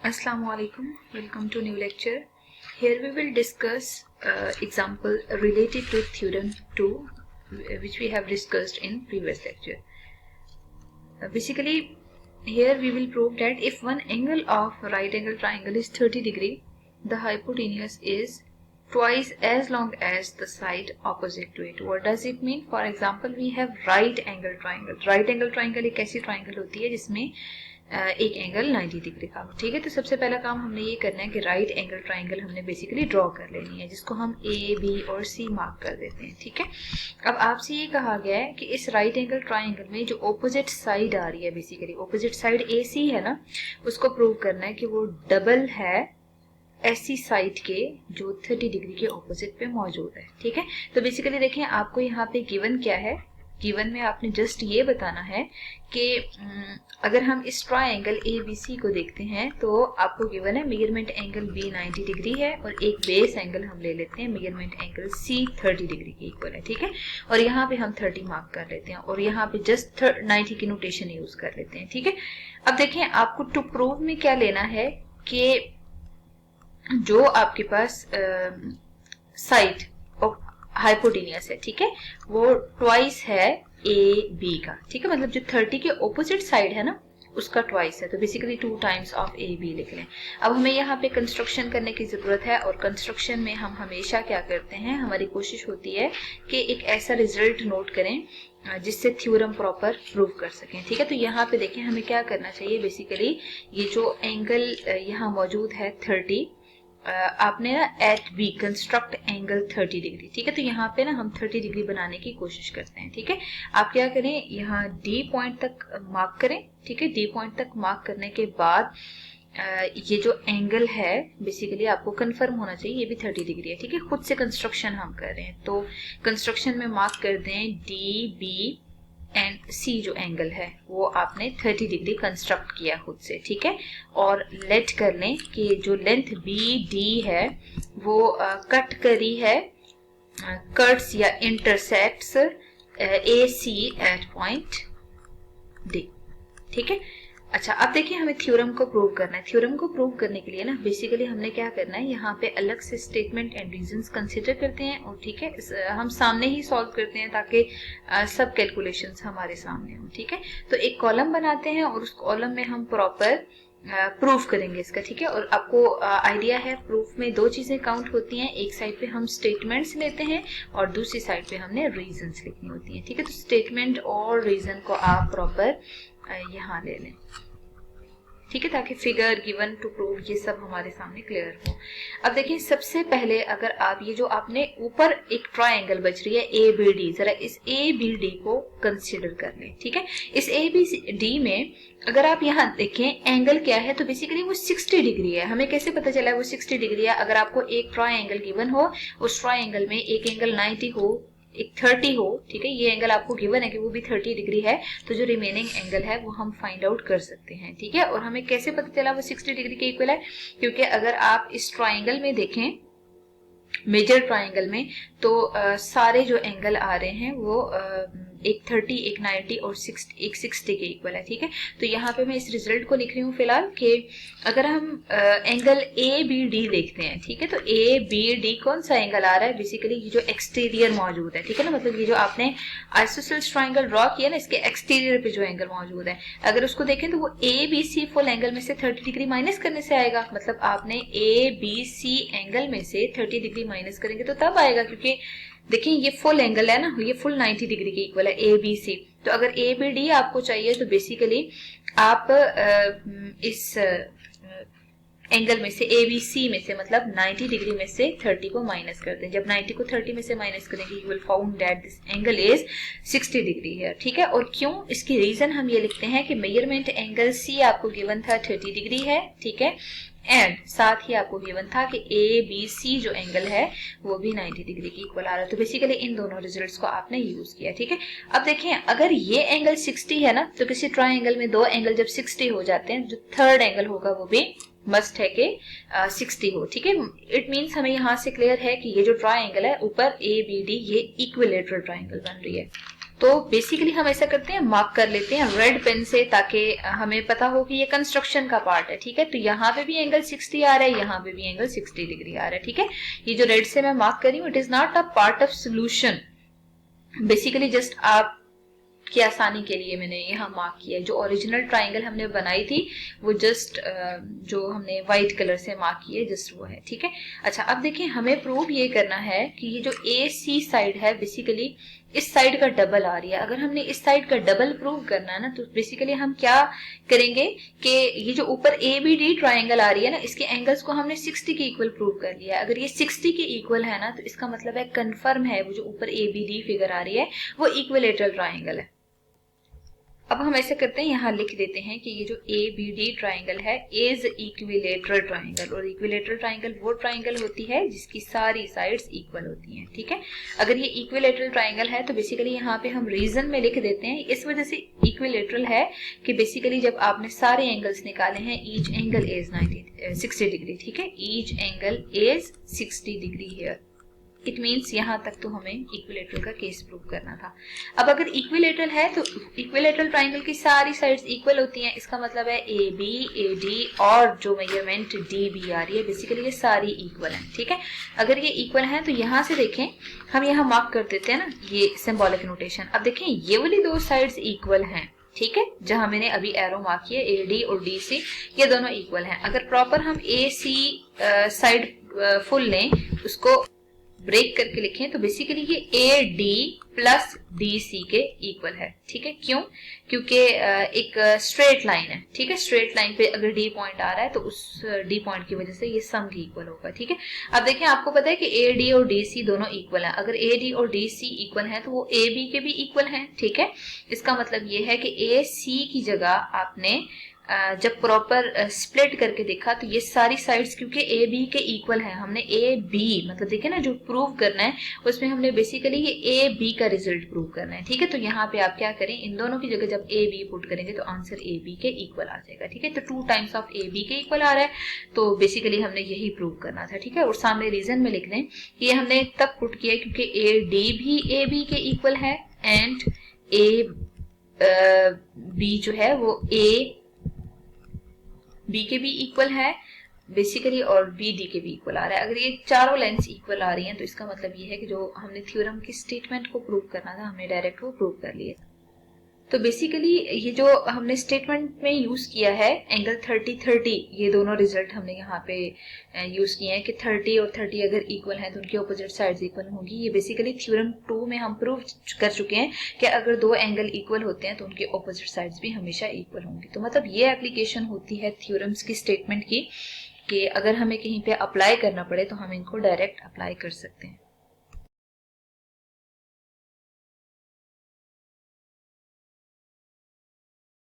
Assalamu alaikum. Welcome to new lecture. Here we will discuss example related to theorem 2 which we have discussed in previous lecture. Basically here we will prove that if one angle of right angle triangle is 30 degree, the hypotenuse is twice as long as the side opposite to it. What does it mean? For example, we have right angle triangle. Right angle triangle एक ऐसी triangle होती है जिसमें एक angle 90 degree का हो. ठीक है, तो सबसे पहला काम हमने ये करना है कि राइट एंगल ट्राइंगल हमने बेसिकली ड्रॉ कर लेनी है, जिसको हम ए बी और सी मार्क कर देते हैं. ठीक है, अब आपसे ये कहा गया है कि इस राइट एंगल ट्राइंगल में जो ऑपोजिट साइड आ रही है, बेसिकली ऑपोजिट साइड ए सी है ना, उसको प्रूव करना है कि वो डबल है ऐसी साइड के जो 30 डिग्री के ऑपोजिट पे मौजूद है. ठीक है, तो बेसिकली देखें आपको यहाँ पे गिवन क्या है. गिवन में आपने जस्ट ये बताना है कि अगर हम इस ट्राइंगल ए बी सी को देखते हैं तो आपको गिवन है मेजरमेंट एंगल बी 90 डिग्री है और एक बेस एंगल हम ले लेते हैं मेजरमेंट एंगल सी 30 डिग्री के इक्वल है. ठीक है, और यहाँ पे हम 30 मार्क कर लेते हैं और यहाँ पे जस्ट 90 की नोटेशन यूज कर लेते हैं. ठीक है, अब देखें आपको टू प्रूव में क्या लेना है कि जो आपके पास साइड हाइपोटेनियस है, ठीक है, वो ट्वाइस है ए बी का. ठीक है, मतलब जो 30 के ऑपोजिट साइड है ना उसका ट्वाइस है, तो basically 2 times of A B लिख लें. अब हमें यहाँ पे कंस्ट्रक्शन करने की जरूरत है और कंस्ट्रक्शन में हम हमेशा क्या करते हैं, हमारी कोशिश होती है कि एक ऐसा रिजल्ट नोट करें जिससे थ्योरम प्रॉपर प्रूव कर सकें. ठीक है, तो यहाँ पे देखें हमें क्या करना चाहिए. बेसिकली ये जो एंगल यहाँ मौजूद है 30, आपने ना at B construct angle 30 degree. ठीक है, तो यहाँ पे ना हम 30 डिग्री बनाने की कोशिश करते हैं. ठीक है, आप क्या करें, यहाँ डी पॉइंट तक मार्क करें. ठीक है, डी पॉइंट तक मार्क करने के बाद ये जो एंगल है बेसिकली आपको कंफर्म होना चाहिए ये भी 30 डिग्री है. ठीक है, खुद से कंस्ट्रक्शन हम कर रहे हैं तो कंस्ट्रक्शन में मार्क कर दें डी बी एंड सी जो एंगल है वो आपने 30 डिग्री कंस्ट्रक्ट किया खुद से. ठीक है, और लेट कर लें कि जो लेंथ बी डी है वो कट करी है कट्स या इंटरसेक्ट्स ए सी एट पॉइंट डी. ठीक है, अच्छा अब देखिए हमें थ्योरम को प्रूव करना है. थ्योरम को प्रूव करने के लिए ना बेसिकली हमने क्या करना है, यहाँ पे अलग से स्टेटमेंट एंड रीजंस कंसीडर करते हैं और ठीक है हम सामने ही सॉल्व करते हैं ताकि सब कैलकुलेशंस हमारे सामने हो. ठीक है, तो एक कॉलम बनाते हैं और उस कॉलम में हम प्रॉपर प्रूफ करेंगे इसका. ठीक है, और आपको आइडिया है प्रूफ में 2 चीजें काउंट होती हैं. एक साइड पे हम स्टेटमेंट्स लेते हैं और दूसरी साइड पे हमने रीजंस लिखनी होती हैं. ठीक है, तो स्टेटमेंट और रीजन को आप प्रॉपर यहाँ ले लें. ठीक है, ताकि फिगर गिवन टू प्रूव ये सब हमारे सामने क्लियर हो. अब देखिए सबसे पहले अगर आप ये जो आपने ऊपर एक ट्राइंगल बच रही है ए बी डी, जरा इस ए बी डी को कंसीडर कर लें. ठीक है, इस ए बी डी में अगर आप यहाँ देखें एंगल क्या है तो बेसिकली वो 60 डिग्री है. हमें कैसे पता चला है वो 60 डिग्री है? अगर आपको एक ट्राइंगल गिवन हो, उस ट्राइंगल में एक एंगल 90 हो, एक 30 हो. ठीक है, ये एंगल आपको गिवन है कि वो भी 30 डिग्री है, तो जो रिमेनिंग एंगल है वो हम फाइंड आउट कर सकते हैं. ठीक है, और हमें कैसे पता चला वो 60 डिग्री के इक्वल है? क्योंकि अगर आप इस ट्राइंगल में देखें मेजर ट्राइंगल में तो सारे जो एंगल आ रहे हैं वो एक 30, एक 90 और एक 60 के इक्वल है. ठीक है, तो यहाँ पे मैं इस रिजल्ट को लिख रही हूँ फिलहाल कि अगर हम एंगल ए बी डी देखते हैं, ठीक है, तो ए बी डी कौन सा एंगल आ रहा है? बेसिकली ये जो एक्सटीरियर मौजूद है. ठीक है ना, मतलब ये जो आपने आइसोसेलेस ट्राइंगल ड्रॉ किया ना, इसके एक्सटीरियर पे जो एंगल मौजूद है अगर उसको देखें तो वो A B C full angle में से 30 डिग्री माइनस करने से आएगा. मतलब आपने ए बी सी एंगल में से 30 डिग्री माइनस करेंगे तो तब आएगा, क्योंकि देखिए ये फुल एंगल है ना, ये फुल 90 डिग्री के इक्वल है ए बी सी. तो अगर ए बी डी आपको चाहिए तो बेसिकली आप इस एंगल में से ए बी सी में से मतलब 90 डिग्री में से 30 को माइनस कर दें. जब 90 को 30 में से माइनस करेंगे you will found that this angle is 60 degree है. ठीक है, और क्यों, इसकी रीजन हम ये लिखते हैं कि मेजरमेंट एंगल सी आपको गिवन था 30 डिग्री है. ठीक है, एंड साथ ही आपको गिवन था कि ए बी सी जो एंगल है वो भी 90 डिग्री की इक्वल आ रहा है. तो बेसिकली इन दोनों रिजल्ट्स को आपने यूज किया. ठीक है, अब देखें अगर ये एंगल 60 है ना, तो किसी ट्राइंगल में 2 एंगल जब 60 हो जाते हैं, जो थर्ड एंगल होगा वो भी मस्ट है कि 60 हो. ठीक है, इट मीन्स हमें यहाँ से क्लियर है कि ये जो ट्राइंगल है ऊपर ए बी डी ये इक्विलेटरल ट्राइंगल बन रही है. तो बेसिकली हम ऐसा करते हैं, मार्क कर लेते हैं रेड पेन से, ताकि हमें पता हो कि ये कंस्ट्रक्शन का पार्ट है, ठीक है। तो यहाँ पे भी एंगल 60 आ रहा है, यहाँ पे भी एंगल 60 डिग्री आ रहा है, ठीक है। ये जो रेड से मैं मार्क कर रही हूँ, it is not a part of solution, basically just आप की आसानी के लिए मैंने यहाँ मार्क किया है। जो ओरिजिनल ट्राइंगल हमने बनाई थी वो जस्ट जो हमने व्हाइट कलर से मार्क की है जस्ट वो है, ठीक है। अच्छा, अब देखिए हमें प्रूव ये करना है कि ये जो ए सी साइड है बेसिकली इस साइड का डबल आ रही है। अगर हमने इस साइड का डबल प्रूव करना है ना, तो बेसिकली हम क्या करेंगे कि ये जो ऊपर ए बी डी ट्राइंगल आ रही है ना, इसके एंगल्स को हमने 60 के इक्वल प्रूव कर लिया है। अगर ये 60 के इक्वल है ना, तो इसका मतलब है कंफर्म है वो जो ऊपर ए बी डी फिगर आ रही है वो इक्विलेटरल ट्राइंगल है। अब हम ऐसे करते हैं, यहाँ लिख देते हैं कि ये जो ए बी डी ट्राइंगल है इज इक्विलेटरल ट्राइंगल, और इक्विलेटरल ट्राइंगल वो ट्राइंगल होती है जिसकी सारी साइड्स इक्वल होती हैं, ठीक है। अगर ये इक्विलेटरल ट्राइंगल है तो बेसिकली यहाँ पे हम रीजन में लिख देते हैं, इस वजह से इक्विलेटरल है कि बेसिकली जब आपने सारे एंगल्स निकाले हैं, ईच एंगल इज 60 डिग्री, ठीक है। Each angle is 60 degree here, it means यहाँ तक तो हमें इक्विलेटरल का केस प्रूव करना था। अब अगर इक्विलेटरल है तो इक्विलेटरल ट्राइंगल की सारी साइड्स इक्वल होती हैं, इसका मतलब है ए बी ए डी और जो मेजरमेंट डी बी आ रही है बेसिकली ये सारी इक्वल हैं, ठीक है। अगर ये इक्वल हैं तो यहाँ से देखें, हम यहाँ मार्क कर देते हैं ना ये सिंबॉलिक नोटेशन। अब देखें ये वाली दो साइड्स इक्वल हैं, ठीक है, जहां मैंने अभी एरो मार्क किया ए डी और डी सी, ये दोनों इक्वल हैं। अगर प्रॉपर हम ए सी साइड फुल लें, उसको ब्रेक करके लिखें, तो बेसिकली ये A D plus D C के इक्वल है, ठीक है। क्यों? क्योंकि एक स्ट्रेट लाइन है, ठीक है। स्ट्रेट लाइन पे अगर डी पॉइंट आ रहा है तो उस डी पॉइंट की वजह से ये सम की इक्वल होगा, ठीक है। अब देखिए आपको पता है कि ए डी और डी सी दोनों इक्वल है। अगर ए डी और डी सी इक्वल है तो वो ए बी के भी इक्वल है, ठीक है। इसका मतलब ये है कि ए सी की जगह आपने जब प्रॉपर स्प्लिट करके देखा तो ये सारी साइड्स क्योंकि ए बी के इक्वल है, हमने ए बी मतलब देखिए ना जो प्रूव करना है उसमें हमने बेसिकली ये ए बी का रिजल्ट प्रूव करना है, ठीक है। तो यहाँ पे आप क्या करें, इन दोनों की जगह जब ए बी पुट करेंगे तो आंसर ए बी के इक्वल आ जाएगा, ठीक है। तो 2 टाइम्स ऑफ ए बी के इक्वल आ रहा है, तो बेसिकली हमने यही प्रूव करना था, ठीक है। और सामने रीजन में लिख दें कि ये हमने तब पुट किया क्योंकि ए डी भी ए बी के इक्वल है एंड ए बी जो है वो ए बी के भी इक्वल है बेसिकली, और बी डी के भी इक्वल आ रहा है। अगर ये चारों लेंथ्स इक्वल आ रही हैं तो इसका मतलब ये है कि जो हमने थ्योरम की स्टेटमेंट को प्रूव करना था हमने डायरेक्ट वो प्रूव कर लिया। तो बेसिकली ये जो हमने स्टेटमेंट में यूज किया है एंगल 30-30, ये दोनों रिजल्ट हमने यहाँ पे यूज किए हैं कि 30 और 30 अगर इक्वल हैं तो उनकी ऑपोजिट साइड्स इक्वल होंगी। ये बेसिकली थ्योरम 2 में हम प्रूव कर चुके हैं कि अगर दो एंगल इक्वल होते हैं तो उनकी ऑपोजिट साइड्स भी हमेशा इक्वल होंगी। तो मतलब ये एप्लीकेशन होती है थ्योरम्स की स्टेटमेंट की कि अगर हमें कहीं पे अप्लाई करना पड़े तो हम इनको डायरेक्ट अप्लाई कर सकते हैं।